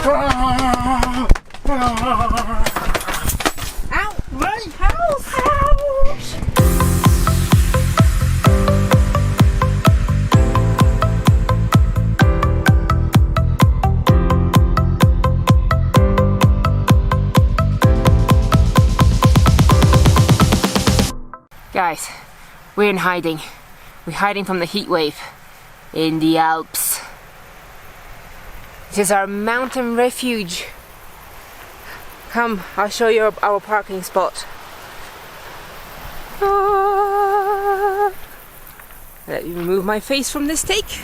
Ow! My house! Ouch! Guys, we're in hiding. We're hiding from the heat wave in the Alps. This is our mountain refuge. Come, I'll show you our parking spot. Let me remove my face from this stake.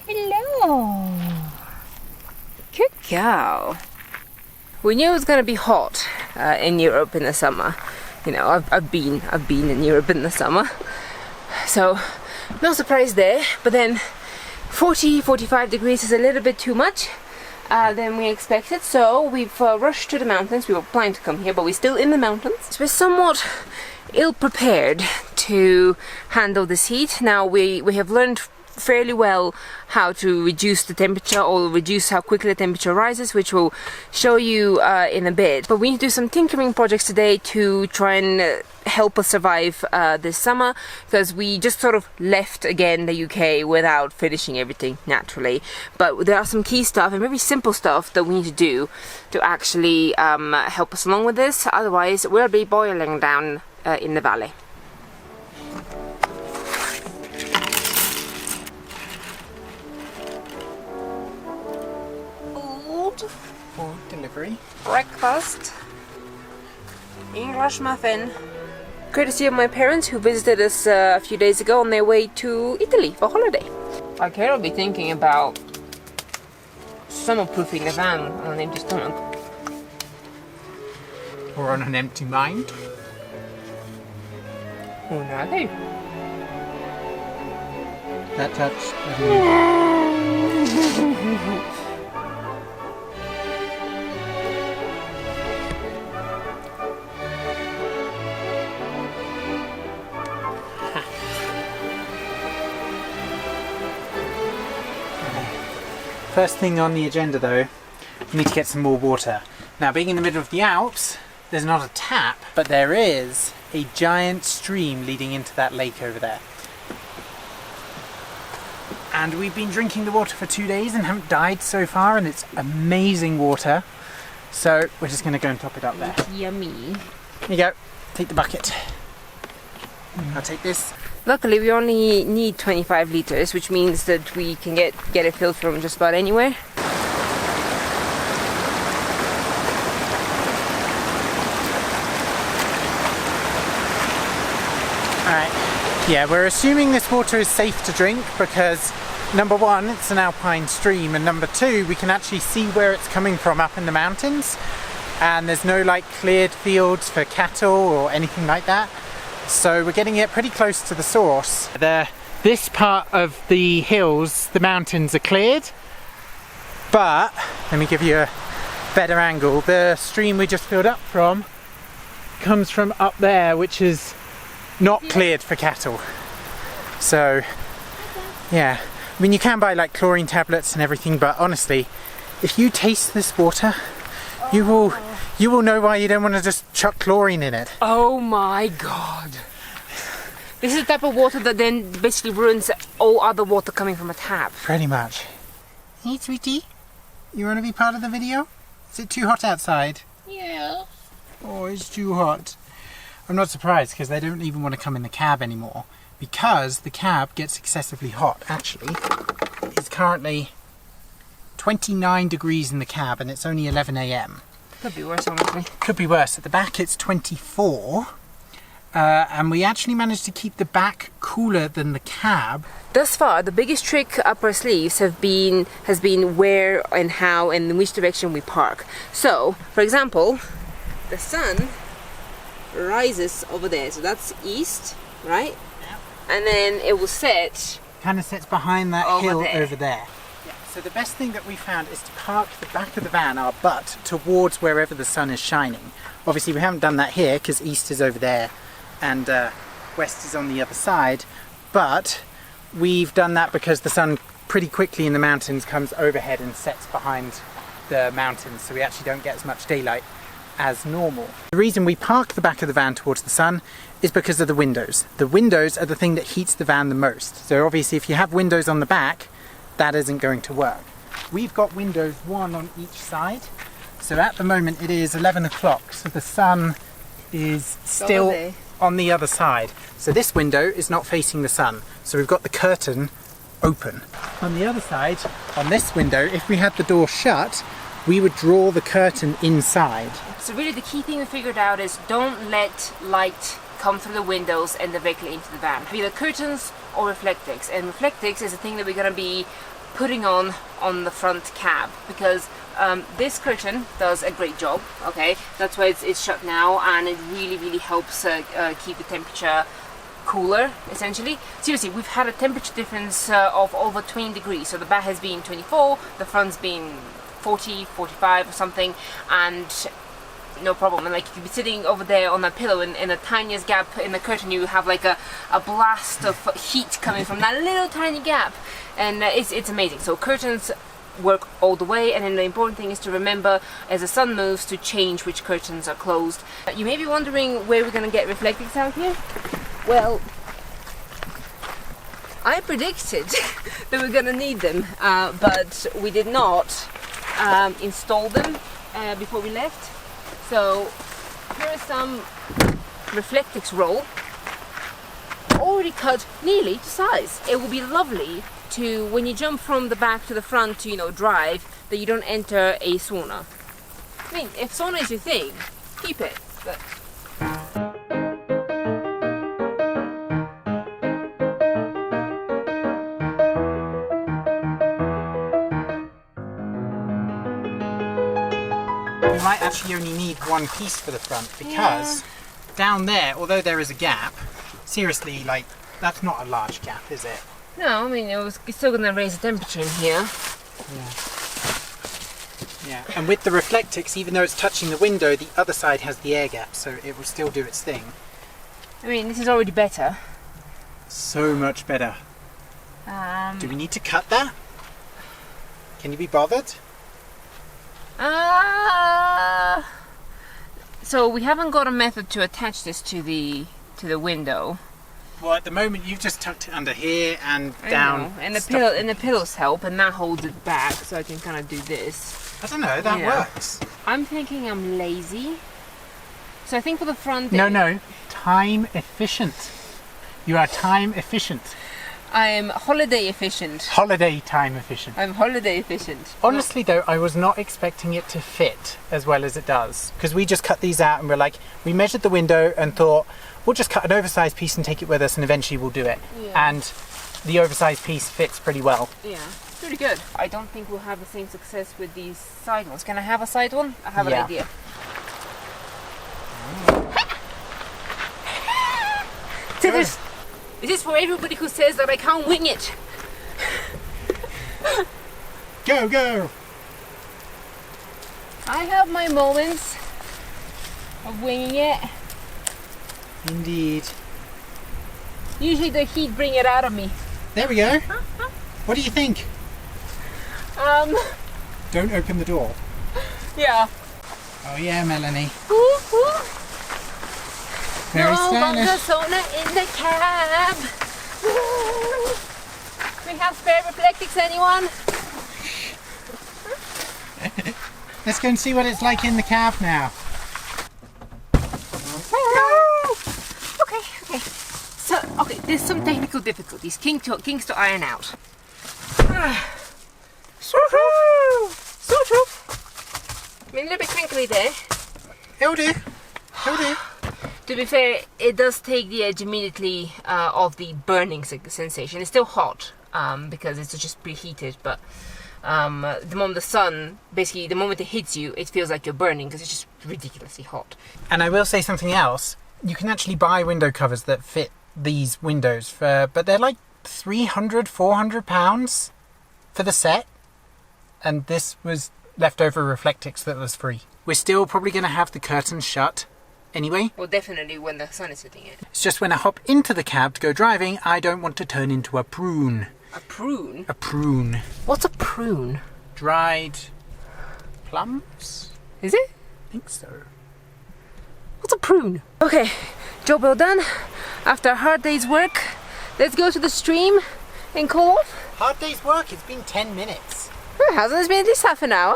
Hello. Good girl. We knew it was gonna be hot in Europe in the summer. You know, I've been in Europe in the summer, so no surprise there. But then 40-45 degrees is a little bit too much than we expected, so we've rushed to the mountains. We were planning to come here, but we're still in the mountains. So we're somewhat ill-prepared to handle this heat. Now we have learned fairly well how to reduce the temperature, or reduce how quickly the temperature rises, which we'll show you in a bit. But we need to do some tinkering projects today to try and help us survive this summer, because we just sort of left again the UK without finishing everything naturally. But there are some key stuff and very simple stuff that we need to do to actually help us along with this. Otherwise we'll be boiling down in the valley. For delivery. Breakfast. English muffin. Courtesy of my parents, who visited us a few days ago on their way to Italy for holiday. I will be thinking about summer-proofing the van on an empty stomach. Or on an empty mind. Oh, no, That touch. First thing on the agenda though, we need to get some more water. Now, being in the middle of the Alps, there's not a tap, but there is a giant stream leading into that lake over there. And we've been drinking the water for 2 days and haven't died so far, and it's amazing water. So we're just going to go and top it up there. Yummy. Here you go, take the bucket. I'll take this. Luckily we only need 25 liters, which means that we can get it filled from just about anywhere. Alright, yeah, we're assuming this water is safe to drink because number one, it's an alpine stream, and number two, we can actually see where it's coming from up in the mountains, and there's no like cleared fields for cattle or anything like that. So we're getting it pretty close to the source. This part of the hills, the mountains are cleared, but let me give you a better angle. The stream we just filled up from comes from up there, which is not cleared for cattle. So yeah, I mean, you can buy like chlorine tablets and everything, but honestly, if you taste this water, you will know why you don't want to just chuck chlorine in it. Oh my god. This is the type of water that then basically ruins all other water coming from a tap. Pretty much. Hey sweetie, you want to be part of the video? Is it too hot outside? Yeah. Oh, it's too hot. I'm not surprised, because they don't even want to come in the cab anymore, because the cab gets excessively hot. Actually, it's currently 29 degrees in the cab and it's only 11 AM. Could be worse, honestly. Could be worse. At the back it's 24, and we actually managed to keep the back cooler than the cab. Thus far, the biggest trick up our sleeves has been where and how and in which direction we park. So, for example, the sun rises over there, so that's east, right? Yeah. And then it will set. Kind of sits behind that over hill there. over there. Yeah. So the best thing that we found is to park the back of the van, our butt, towards wherever the sun is shining. Obviously we haven't done that here because east is over there and west is on the other side, but we've done that because the sun pretty quickly in the mountains comes overhead and sets behind the mountains, so we actually don't get as much daylight as normal. The reason we park the back of the van towards the sun is because of the windows. The windows are the thing that heats the van the most. So obviously if you have windows on the back, that isn't going to work. We've got windows, one on each side. So at the moment it is 11 o'clock, so the sun is still on the other side. So this window is not facing the sun. So we've got the curtain open. On the other side, on this window, if we had the door shut, we would draw the curtain inside. So really the key thing we figured out is don't let light come through the windows and directly into the van. Either curtains or reflectix. And reflectix is the thing that we're going to be putting on the front cab, because this curtain does a great job. Okay, that's why it's shut now, and it really helps keep the temperature cooler, essentially. Seriously, we've had a temperature difference of over 20 degrees. So the back has been 24, the front's been 40, 45 or something, and no problem. And like you could be sitting over there on that pillow, and in the tiniest gap in the curtain you have like a blast of heat coming from that little tiny gap, and it's amazing. So curtains work all the way, and then the important thing is to remember as the sun moves to change which curtains are closed. You may be wondering where we're going to get reflectix out here. Well, I predicted that we're going to need them, but we did not install them before we left. So here is some reflectix roll, already cut nearly to size. It will be lovely to, when you jump from the back to the front to, you know, drive, that you don't enter a sauna. I mean, if sauna is your thing, keep it, but... We might actually only need one piece for the front, because down there, although there is a gap, seriously, like, that's not a large gap, is it? No, I mean, it's still going to raise the temperature in here. Yeah, and with the reflectix, even though it's touching the window, the other side has the air gap, so it will still do its thing. I mean, this is already better. So much better. Do we need to cut that? Can you be bothered? So we haven't got a method to attach this to the window. Well, at the moment you've just tucked it under here and down. And the pillows help, and that holds it back, so I can kind of do this. I don't know, that works. I'm thinking I'm lazy. So I think for the front... No, time efficient. You are time efficient. I am holiday efficient. Holiday time efficient. I'm holiday efficient. Honestly though, I was not expecting it to fit as well as it does. Because we just cut these out and we're like, we measured the window and thought, we'll just cut an oversized piece and take it with us, and eventually we'll do it. Yeah. And the oversized piece fits pretty well. Yeah, pretty good. I don't think we'll have the same success with these side ones. Can I have a side one? I have an idea. So this is for everybody who says that I can't wing it. Go! I have my moments of winging it. Indeed. Usually the heat bring it out of me. There we go. What do you think? Don't open the door. Yeah. Oh yeah, Melanie. Woo-hoo. Very stylish. Sauna in the cab. We have spare reflectix, anyone? Let's go and see what it's like in the cab now. Okay. So, there's some technical difficulties, kinks to iron out. I mean, a little bit crinkly there. It'll do. To be fair, it does take the edge immediately of the burning sensation. It's still hot because it's just preheated, but the moment the sun, basically the moment it hits you, it feels like you're burning because it's just ridiculously hot. And I will say something else. You can actually buy window covers that fit these windows, but they're like £300-400 for the set. And this was leftover reflectix that was free. We're still probably going to have the curtains shut anyway. Well, definitely when the sun is hitting it. It's just when I hop into the cab to go driving, I don't want to turn into a prune. A prune? A prune. What's a prune? Dried plums? Is it? I think so. What's a prune? Okay, job well done. After a hard day's work, let's go to the stream and cool off. Hard day's work, it's been 10 minutes. Well, hasn't it been at least half an hour?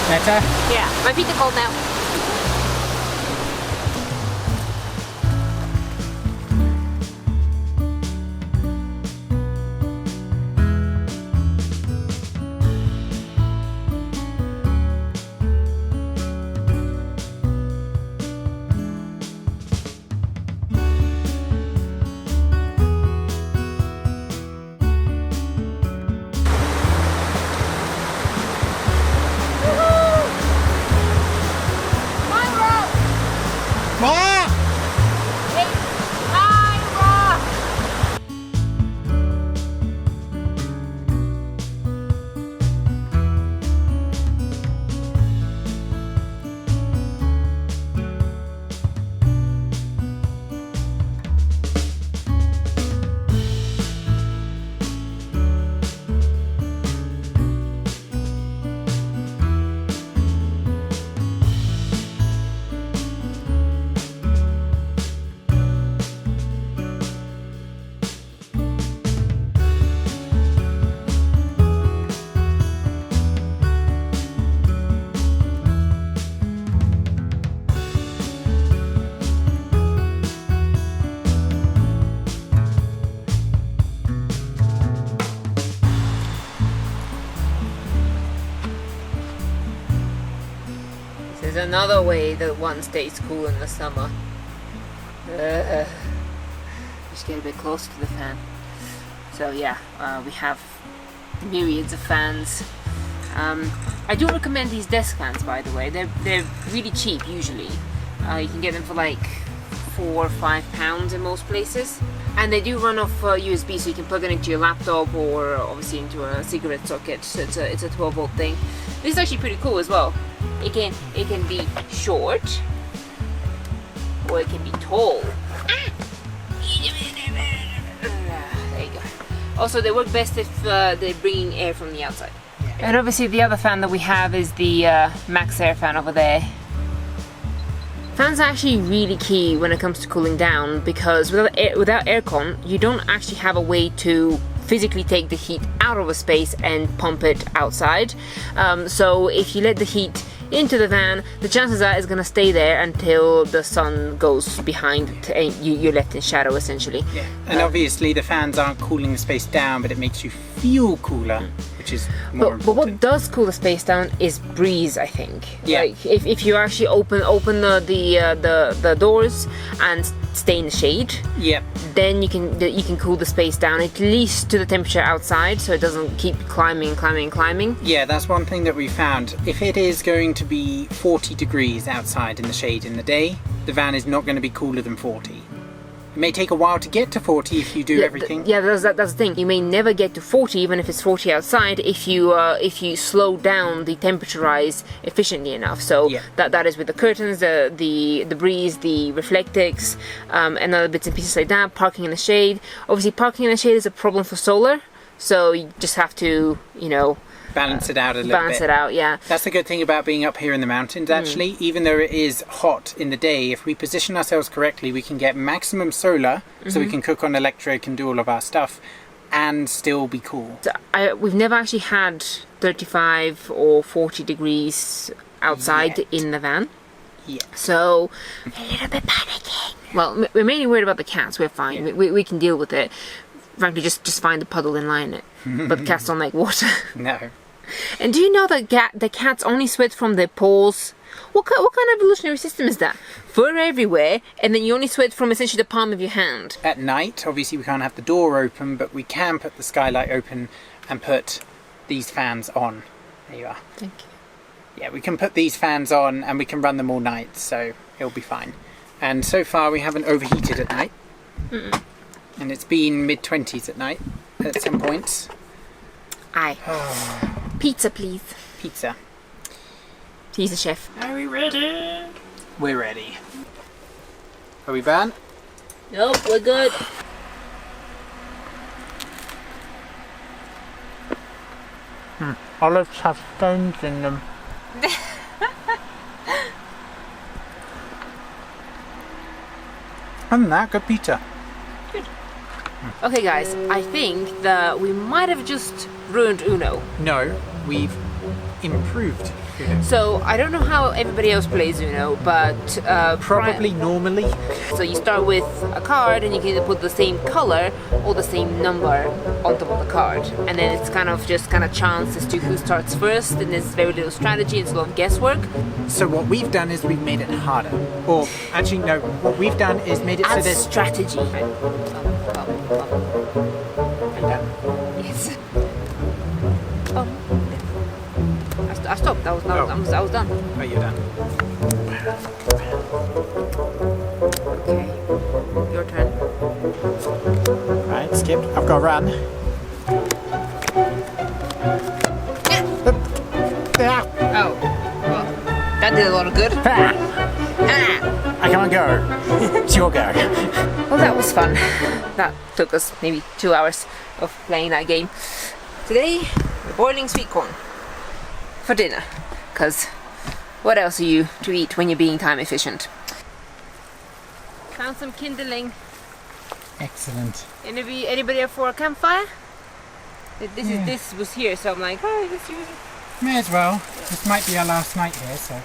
Better? Yeah, my feet are cold now. There's another way that one stays cool in the summer. Just get a bit close to the fan. So yeah, we have myriads of fans. I do recommend these desk fans, by the way. They're really cheap usually. You can get them for like £4 or £5 in most places. And they do run off USB, so you can plug it into your laptop or obviously into a cigarette socket. So it's a 12-volt thing. This is actually pretty cool as well. It can be short or it can be tall. There you go. Also, they work best if they're bringing air from the outside. Yeah. And obviously the other fan that we have is the Max Air fan over there. Fans are actually really key when it comes to cooling down, because without aircon, you don't actually have a way to physically take the heat out of a space and pump it outside. So if you let the heat into the van, the chances are it's going to stay there until the sun goes behind and you're left in shadow essentially. Yeah. And obviously the fans aren't cooling the space down, but it makes you feel cooler, which is more important. But what does cool the space down is breeze, I think. Yeah. Like if you actually open the doors and stay in the shade, yep, then you can cool the space down at least to the temperature outside, so it doesn't keep climbing. Yeah, that's one thing that we found. If it is going to be 40 degrees outside in the shade in the day, the van is not going to be cooler than 40. It may take a while to get to 40 if you do everything. That's the thing. You may never get to 40, even if it's 40 outside, if you slow down the temperature rise efficiently enough. So yeah, that is with the curtains, the breeze, the reflectix, and other bits and pieces like that. Parking in the shade. Obviously, parking in the shade is a problem for solar, so you just have to, balance it out a little bit. Balance it out, yeah. That's the good thing about being up here in the mountains, actually. Even though it is hot in the day, if we position ourselves correctly, we can get maximum solar, so we can cook on electric and do all of our stuff, and still be cool. So we've never actually had 35 or 40 degrees outside in the van. Yeah. So, a little bit panicking. Well, we're mainly worried about the cats. We're fine. Yeah. We can deal with it. Frankly, just find the puddle and lie in it. But the cats don't like water. No. And do you know that the cats only sweat from their paws? What kind of evolutionary system is that? Fur everywhere, and then you only sweat from essentially the palm of your hand. At night, obviously we can't have the door open, but we can put the skylight open and put these fans on. There you are. Thank you. Yeah, we can put these fans on and we can run them all night, so it'll be fine. And so far we haven't overheated at night. And it's been mid-20s at night at some points. Aye. Pizza, please. Pizza. He's a chef. Are we ready? We're ready. Are we banned? Nope, we're good. Olives have stones in them. Other than that, good pizza. Okay guys, I think that we might have just ruined Uno. No, we've improved. So I don't know how everybody else plays Uno, but Probably normally. So you start with a card and you can either put the same color or the same number on top of the card. And then it's kind of chance as to who starts first, and there's very little strategy, it's a lot of guesswork. So what we've done is we've made it harder. Or actually no, what we've done is made it so Add there's strategy. I'm done. Yes. Oh. I stopped. I was done. Oh, you're done. Okay. Your turn. Right, skip. I've got to run. Oh. Well, that did a lot of good. I can't go. It's your go. Well, that was fun. That took us maybe 2 hours of playing that game. Today, we're boiling sweet corn for dinner, because what else are you to eat when you're being time efficient? Found some kindling. Excellent. Anybody up for a campfire? This was here, so I'm like, oh, let's use it. May as well. This might be our last night here, so.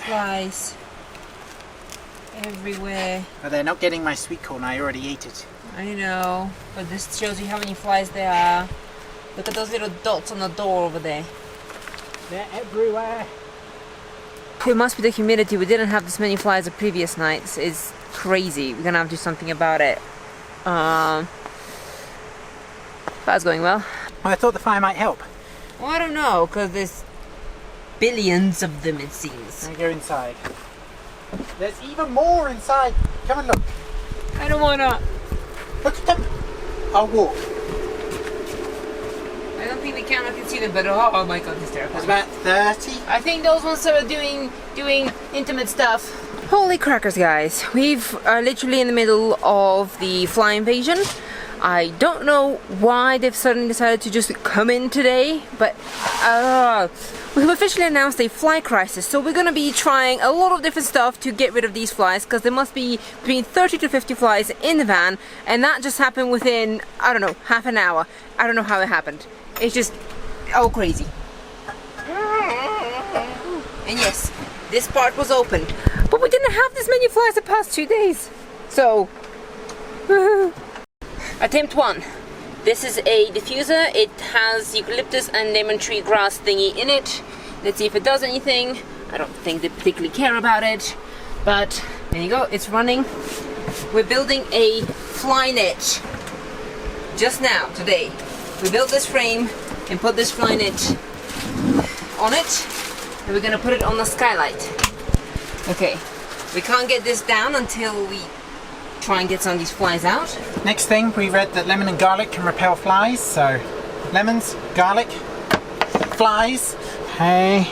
Flies everywhere. But they're not getting my sweet corn, I already ate it. I know, but this shows you how many flies there are. Look at those little dots on the door over there. They're everywhere. It must be the humidity. We didn't have this many flies the previous nights. It's crazy. We're gonna have to do something about it. That's going well. Well, I thought the fire might help. Well, I don't know, because there's billions of them, it seems. I go inside. There's even more inside. Come and look. I don't wanna. Look at them. I'll walk. I don't think the camera can see them, but oh my god, it's terrible. There's about 30. I think those ones are doing intimate stuff. Holy crackers, guys. We've literally in the middle of the fly invasion. I don't know why they've suddenly decided to just come in today, but we've officially announced a fly crisis, so we're gonna be trying a lot of different stuff to get rid of these flies, because there must be between 30 to 50 flies in the van, and that just happened within, I don't know, half an hour. I don't know how it happened. It's just all crazy. And yes, this part was open, but we didn't have this many flies the past 2 days, so Attempt 1. This is a diffuser. It has eucalyptus and lemon tree grass thingy in it. Let's see if it does anything. I don't think they particularly care about it, but there you go, it's running. We're building a fly net. Just now, today, we built this frame and put this fly net on it, and we're gonna put it on the skylight. Okay, we can't get this down until we try and get some of these flies out. Next thing, we read that lemon and garlic can repel flies, so lemons, garlic, flies. Hey.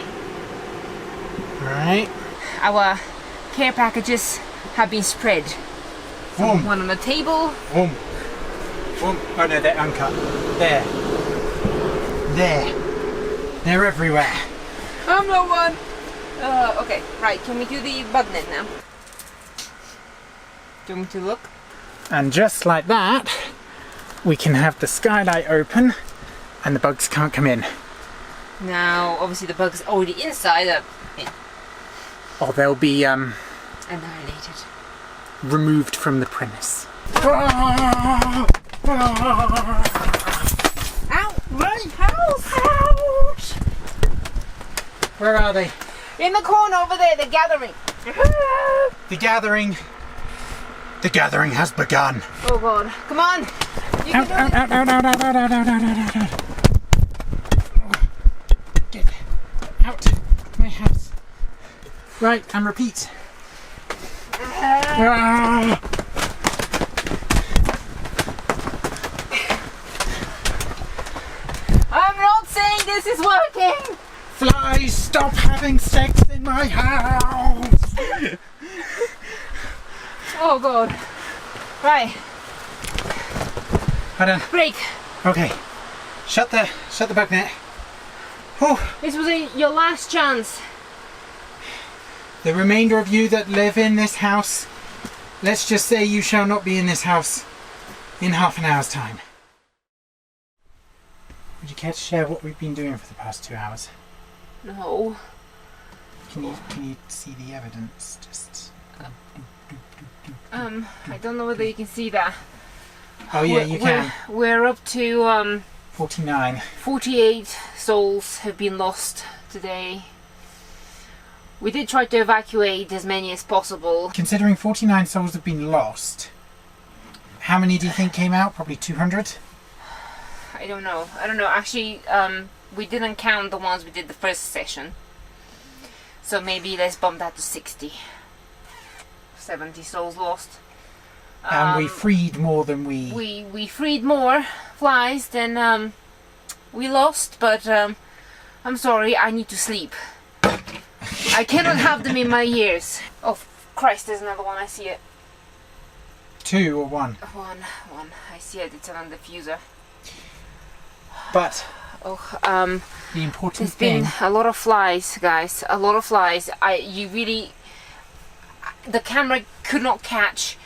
Alright. Our care packages have been spread. Boom. One on the table. Boom. Boom. Oh no, they're uncut. There. There. They're everywhere. I'm not one. Okay, right, can we do the bug net now? Do you want me to look? And just like that, we can have the skylight open and the bugs can't come in. Now, obviously the bug's already inside. or they'll be Annihilated. removed from the premise. Ow! My house! Ouch! Where are they? In the corner over there, they're gathering. The gathering has begun. Oh god, come on! You can Out, do out, it. out, out, out, out, out, out, out, out, out. Get out my house. Right, and repeat. Ah. I'm not saying this is working! Flies, stop having sex in my house. Oh god. Right, Hold on. break. Okay. Shut the bug net. Oh, This was your last chance. the remainder of you that live in this house, let's just say you shall not be in this house in half an hour's time. Would you care to share what we've been doing for the past 2 hours? No. Can you see the evidence? Just. I don't know whether you can see that. Oh yeah, you can. We're up to 49. 48 souls have been lost today. We did try to evacuate as many as possible. Considering 49 souls have been lost, how many do you think came out? Probably 200? I don't know. Actually, we didn't count the ones we did the first session. So maybe let's bump that to 60. 70 souls lost. And we freed more than we freed more flies than we lost, but I'm sorry, I need to sleep. I cannot have them in my ears. Oh Christ, there's another one, I see it. 2 or 1. One, I see it, it's an diffuser. But Oh, the important there's thing. been a lot of flies, guys. A lot of flies. The camera could not catch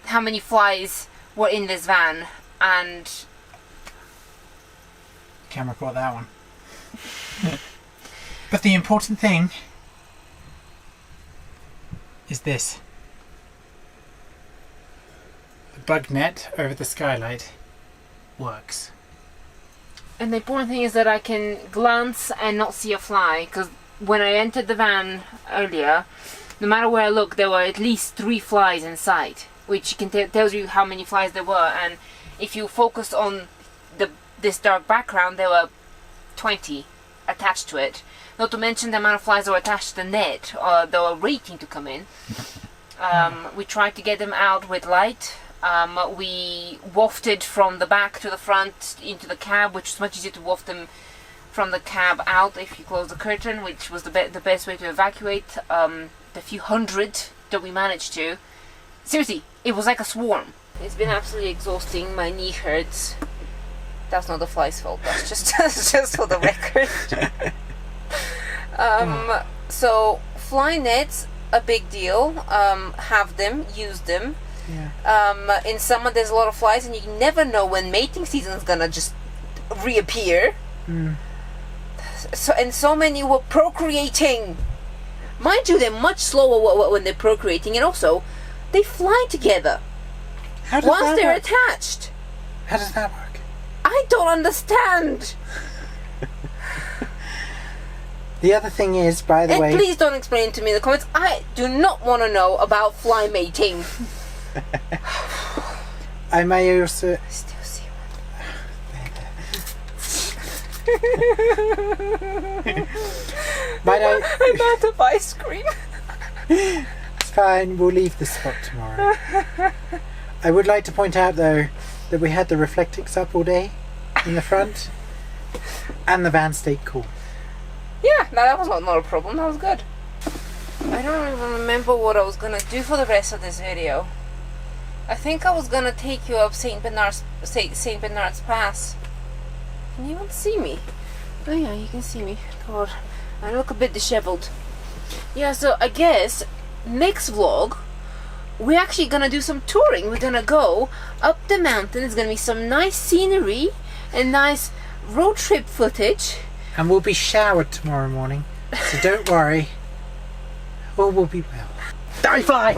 how many flies were in this van, and Camera caught that one. But the important thing is this. The bug net over the skylight works. the important thing is that I can glance and not see a fly, because when I entered the van earlier, no matter where I looked, there were at least 3 flies in sight, which tells you how many flies there were. And if you focus on this dark background, there were 20 attached to it. Not to mention the amount of flies that were attached to the net, that were waiting to come in. We tried to get them out with light. We wafted from the back to the front into the cab, which was much easier to waft them from the cab out if you close the curtain, which was the best way to evacuate the few hundred that we managed to. Seriously, it was like a swarm. It's been absolutely exhausting. My knee hurts. That's not the fly's fault. That's just for the record. So fly nets, a big deal. Have them, use them. Yeah. In summer there's a lot of flies, and you never know when mating season is gonna just reappear. So many were procreating. Mind you, they're much slower when they're procreating, and also they fly together once they're attached. How does that work? I don't understand. The other thing is, by the way, Please don't explain it to me in the comments. I do not want to know about fly mating. I may also. I still see Might I? I'm out of ice cream. It's fine. We'll leave the spot tomorrow. I would like to point out, though, that we had the reflectix up all day in the front, and the van stayed cool. Yeah, no, that was not a problem. That was good. I don't even remember what I was gonna do for the rest of this video. I think I was gonna take you up Saint Bernard's Pass. Can you even see me? Oh yeah, you can see me. God, I look a bit disheveled. Yeah, so I guess next vlog we're actually gonna do some touring. We're gonna go up the mountain. It's gonna be some nice scenery and nice road trip footage. And we'll be showered tomorrow morning, so don't worry. All will be well. Die fly!